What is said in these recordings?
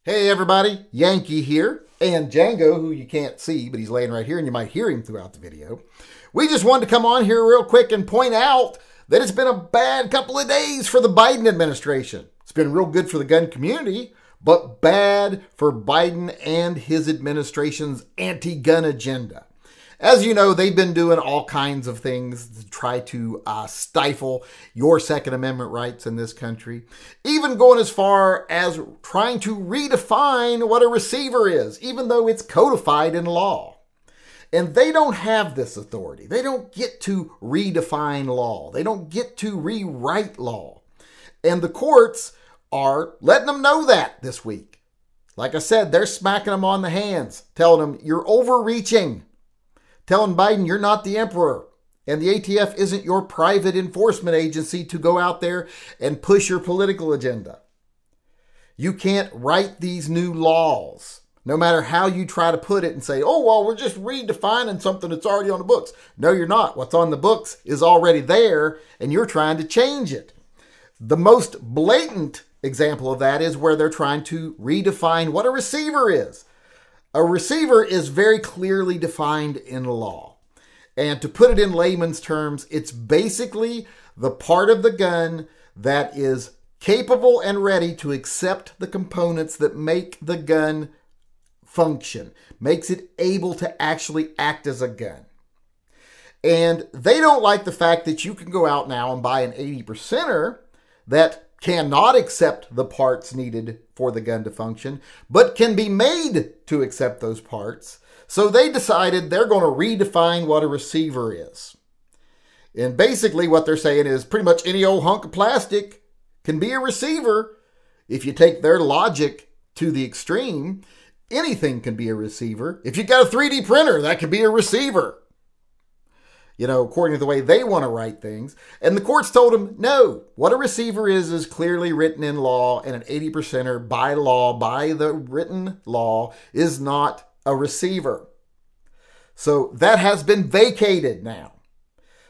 Hey everybody, Yankee here, and Django, who you can't see, but he's laying right here and you might hear him throughout the video. We just wanted to come on here real quick and point out that it's been a bad couple of days for the Biden administration. It's been real good for the gun community, but bad for Biden and his administration's anti-gun agenda. As you know, they've been doing all kinds of things to try to stifle your Second Amendment rights in this country, even going as far as trying to redefine what a receiver is, even though it's codified in law. And they don't have this authority. They don't get to redefine law. They don't get to rewrite law. And the courts are letting them know that this week. Like I said, they're smacking them on the hands, telling them you're overreaching. Telling Biden you're not the emperor and the ATF isn't your private enforcement agency to go out there and push your political agenda. You can't write these new laws, no matter how you try to put it and say, oh, well, we're just redefining something that's already on the books. No, you're not. What's on the books is already there and you're trying to change it. The most blatant example of that is where they're trying to redefine what a receiver is. A receiver is very clearly defined in law. And to put it in layman's terms, it's basically the part of the gun that is capable and ready to accept the components that make the gun function, makes it able to actually act as a gun. And they don't like the fact that you can go out now and buy an 80%er that cannot accept the parts needed for the gun to function, but can be made to accept those parts. So they decided they're going to redefine what a receiver is. And basically what they're saying is pretty much any old hunk of plastic can be a receiver. If you take their logic to the extreme, anything can be a receiver. If you got a 3D printer, that could be a receiver. You know, according to the way they want to write things. And the courts told them, no, what a receiver is clearly written in law, and an 80%er by law, by the written law, is not a receiver. So that has been vacated now.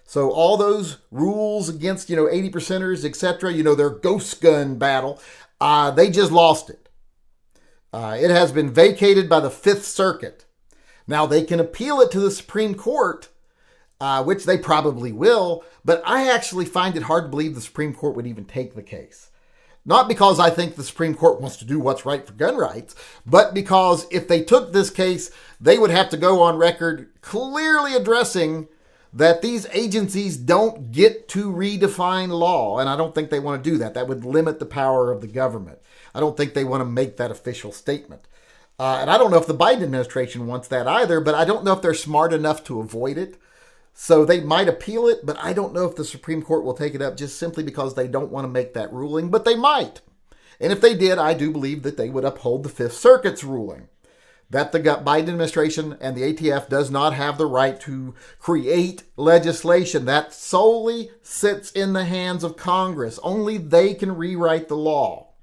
So all those rules against, 80%ers, etc., their ghost gun battle, they just lost it. It has been vacated by the Fifth Circuit. Now they can appeal it to the Supreme Court, which they probably will, but I actually find it hard to believe the Supreme Court would even take the case. Not because I think the Supreme Court wants to do what's right for gun rights, but because if they took this case, they would have to go on record clearly addressing that these agencies don't get to redefine law, and I don't think they want to do that. That would limit the power of the government. I don't think they want to make that official statement. And I don't know if the Biden administration wants that either, but I don't know if they're smart enough to avoid it. So they might appeal it, but I don't know if the Supreme Court will take it up just simply because they don't want to make that ruling, but they might. And if they did, I do believe that they would uphold the Fifth Circuit's ruling that the Biden administration and the ATF does not have the right to create legislation. That solely sits in the hands of Congress. Only they can rewrite the law.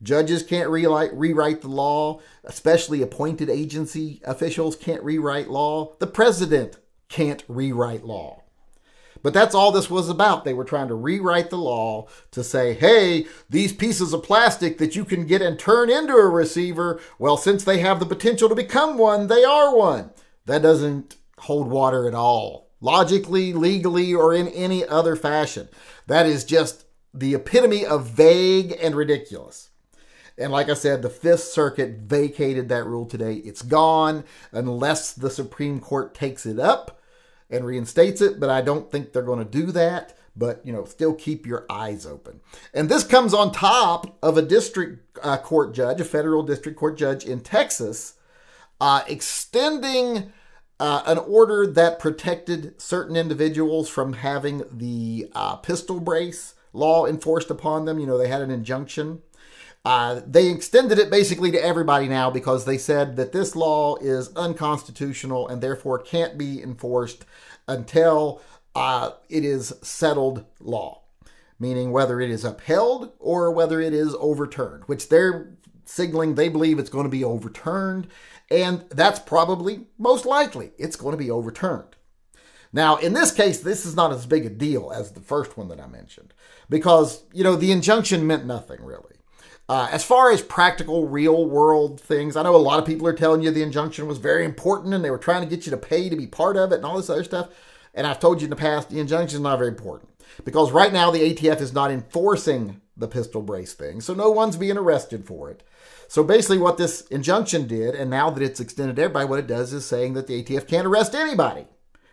Judges can't rewrite the law, especially appointed agency officials can't rewrite law. The president can't rewrite law. But that's all this was about. They were trying to rewrite the law to say, hey, these pieces of plastic that you can get and turn into a receiver, well, since they have the potential to become one, they are one. That doesn't hold water at all, logically, legally, or in any other fashion. That is just the epitome of vague and ridiculous. And like I said, the Fifth Circuit vacated that rule today. It's gone unless the Supreme Court takes it up and reinstates it. But I don't think they're going to do that. But, still keep your eyes open. And this comes on top of a district court judge, a federal district court judge in Texas, extending an order that protected certain individuals from having the pistol brace law enforced upon them. They had an injunction. They extended it basically to everybody now because they said that this law is unconstitutional and therefore can't be enforced until it is settled law, meaning whether it is upheld or whether it is overturned, which they're signaling they believe it's going to be overturned, and that's probably most likely it's going to be overturned. Now, in this case, this is not as big a deal as the first one that I mentioned because, the injunction meant nothing really. As far as practical, real world things, I know a lot of people are telling you the injunction was very important and they were trying to get you to pay to be part of it and all this other stuff. And I've told you in the past, the injunction is not very important because right now the ATF is not enforcing the pistol brace thing. So no one's being arrested for it. So basically what this injunction did, and now that it's extended to everybody, what it does is saying that the ATF can't arrest anybody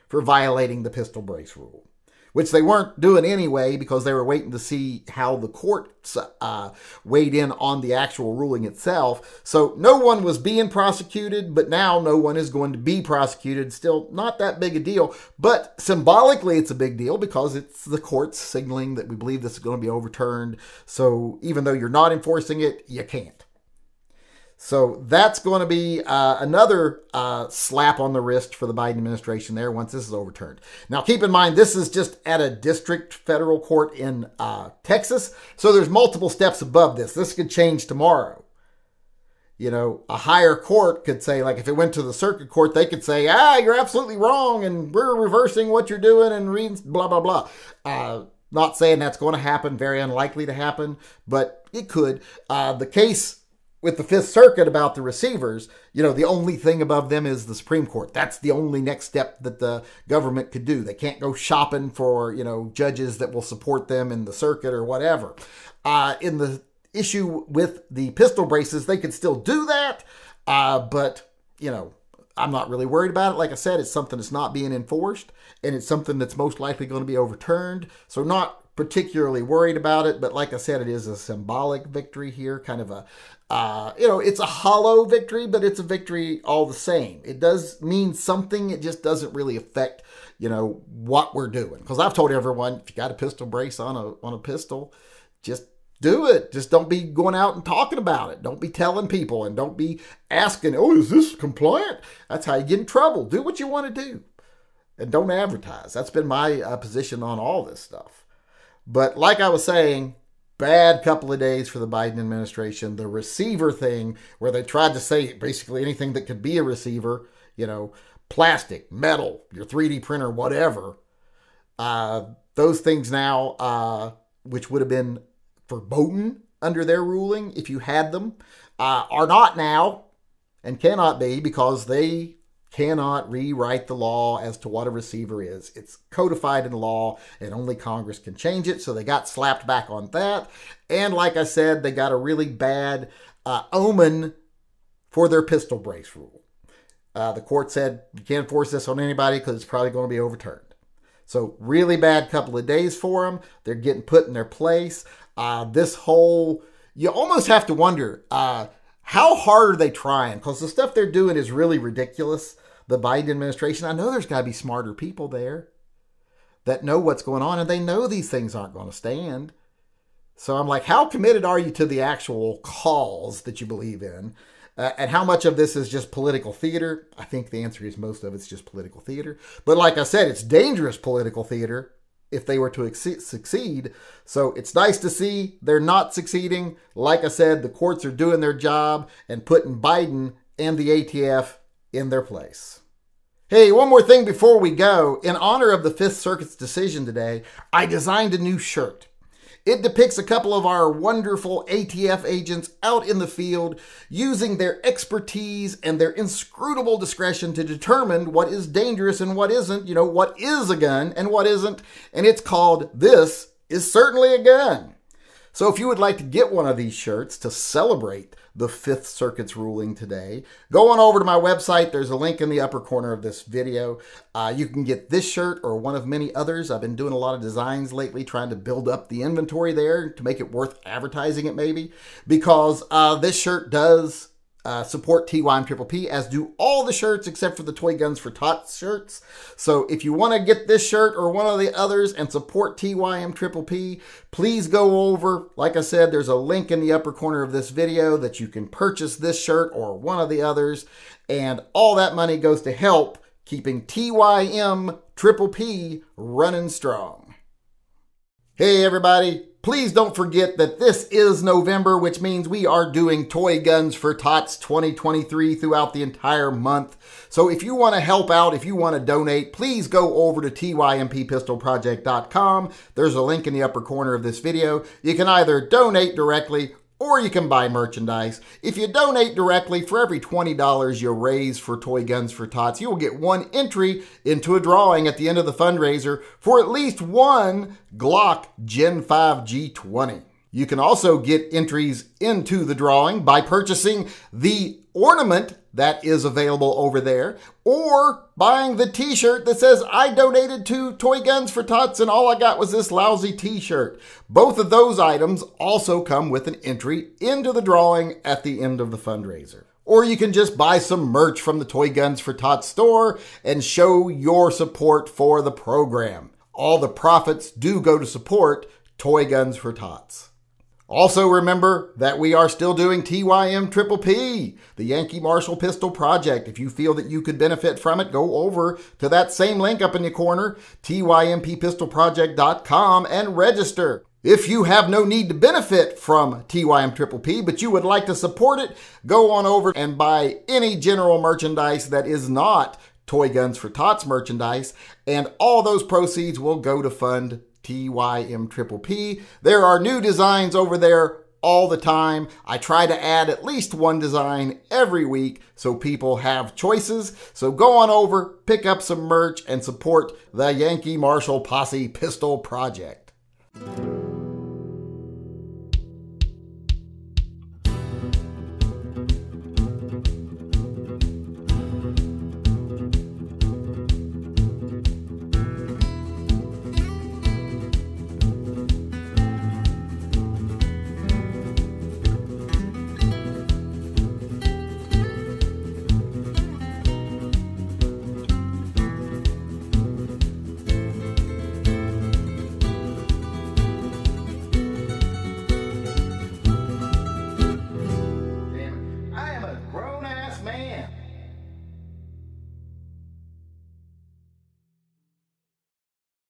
for violating the pistol brace rule, which they weren't doing anyway because they were waiting to see how the courts weighed in on the actual ruling itself. So no one was being prosecuted, but now no one is going to be prosecuted. Still not that big a deal, but symbolically it's a big deal because it's the courts signaling that we believe this is going to be overturned. So even though you're not enforcing it, you can't. So that's going to be another slap on the wrist for the Biden administration there once this is overturned. Now, keep in mind, this is just at a district federal court in Texas. So there's multiple steps above this. This could change tomorrow. You know, a higher court could say, like if it went to the circuit court, they could say, you're absolutely wrong and we're reversing what you're doing and reading blah, blah, blah. Not saying that's going to happen, very unlikely to happen, but it could. The case with the Fifth Circuit about the receivers, you know, the only thing above them is the Supreme Court. That's the only next step that the government could do. They can't go shopping for, you know, judges that will support them in the circuit or whatever. In the issue with the pistol braces, they could still do that. But, you know, I'm not really worried about it. Like I said, it's something that's not being enforced and it's something that's most likely going to be overturned. So not particularly worried about it, but like I said, it is a symbolic victory here, kind of a, you know, it's a hollow victory, but it's a victory all the same. It does mean something. It just doesn't really affect, you know, what we're doing. Because I've told everyone, if you got a pistol brace on a pistol, just do it. Just don't be going out and talking about it. Don't be telling people and don't be asking, oh, is this compliant? That's how you get in trouble. Do what you want to do and don't advertise. That's been my position on all this stuff. But like I was saying, bad couple of days for the Biden administration. The receiver thing, where they tried to say basically anything that could be a receiver, you know, plastic, metal, your 3D printer, whatever. Those things now, which would have been verboten under their ruling if you had them, are not now and cannot be because they cannot rewrite the law as to what a receiver is. It's codified in law and only Congress can change it. So they got slapped back on that. And like I said, they got a really bad omen for their pistol brace rule. The court said you can't force this on anybody because it's probably going to be overturned. So really bad couple of days for them. They're getting put in their place. This whole, you almost have to wonder, how hard are they trying? Because the stuff they're doing is really ridiculous. The Biden administration, I know there's got to be smarter people there that know what's going on and they know these things aren't going to stand. So I'm like, how committed are you to the actual cause that you believe in? And how much of this is just political theater? I think the answer is most of it's just political theater. But like I said, it's dangerous political theater if they were to succeed. So it's nice to see they're not succeeding. Like I said, the courts are doing their job and putting Biden and the ATF in their place. Hey, one more thing before we go. In honor of the Fifth Circuit's decision today, I designed a new shirt. It depicts a couple of our wonderful ATF agents out in the field using their expertise and their inscrutable discretion to determine what is dangerous and what isn't, you know, what is a gun and what isn't. And it's called This Is Certainly a Gun. So if you would like to get one of these shirts to celebrate the Fifth Circuit's ruling today, go on over to my website. There's a link in the upper corner of this video. You can get this shirt or one of many others. I've been doing a lot of designs lately, trying to build up the inventory there to make it worth advertising it maybe, because this shirt does support TYMP, as do all the shirts except for the Toy Guns for Tots shirts. So if you want to get this shirt or one of the others and support TYMP, please go over. Like I said, there's a link in the upper corner of this video that you can purchase this shirt or one of the others. And all that money goes to help keeping TYMP running strong. Hey everybody. Please don't forget that this is November, which means we are doing Toy Guns for Tots 2023 throughout the entire month. So if you want to help out, if you want to donate, please go over to tympistolproject.com. There's a link in the upper corner of this video. You can either donate directly or you can buy merchandise. If you donate directly, for every $20 you raise for Toy Guns for Tots, you will get one entry into a drawing at the end of the fundraiser for at least one Glock Gen 5 G20. You can also get entries into the drawing by purchasing the ornament that is available over there, or buying the t-shirt that says, I donated to Toy Guns for Tots and all I got was this lousy t-shirt. Both of those items also come with an entry into the drawing at the end of the fundraiser. Or you can just buy some merch from the Toy Guns for Tots store and show your support for the program. All the profits do go to support Toy Guns for Tots. Also remember that we are still doing TYMP, the Yankee Marshall Pistol Project. If you feel that you could benefit from it, go over to that same link up in the corner, tympistolproject.com, and register. If you have no need to benefit from TYMP, but you would like to support it, go on over and buy any general merchandise that is not Toy Guns for Tots merchandise, and all those proceeds will go to fund TYMP. There are new designs over there all the time. I try to add at least one design every week so people have choices. So go on over, pick up some merch, and support the Yankee Marshall Posse Pistol Project.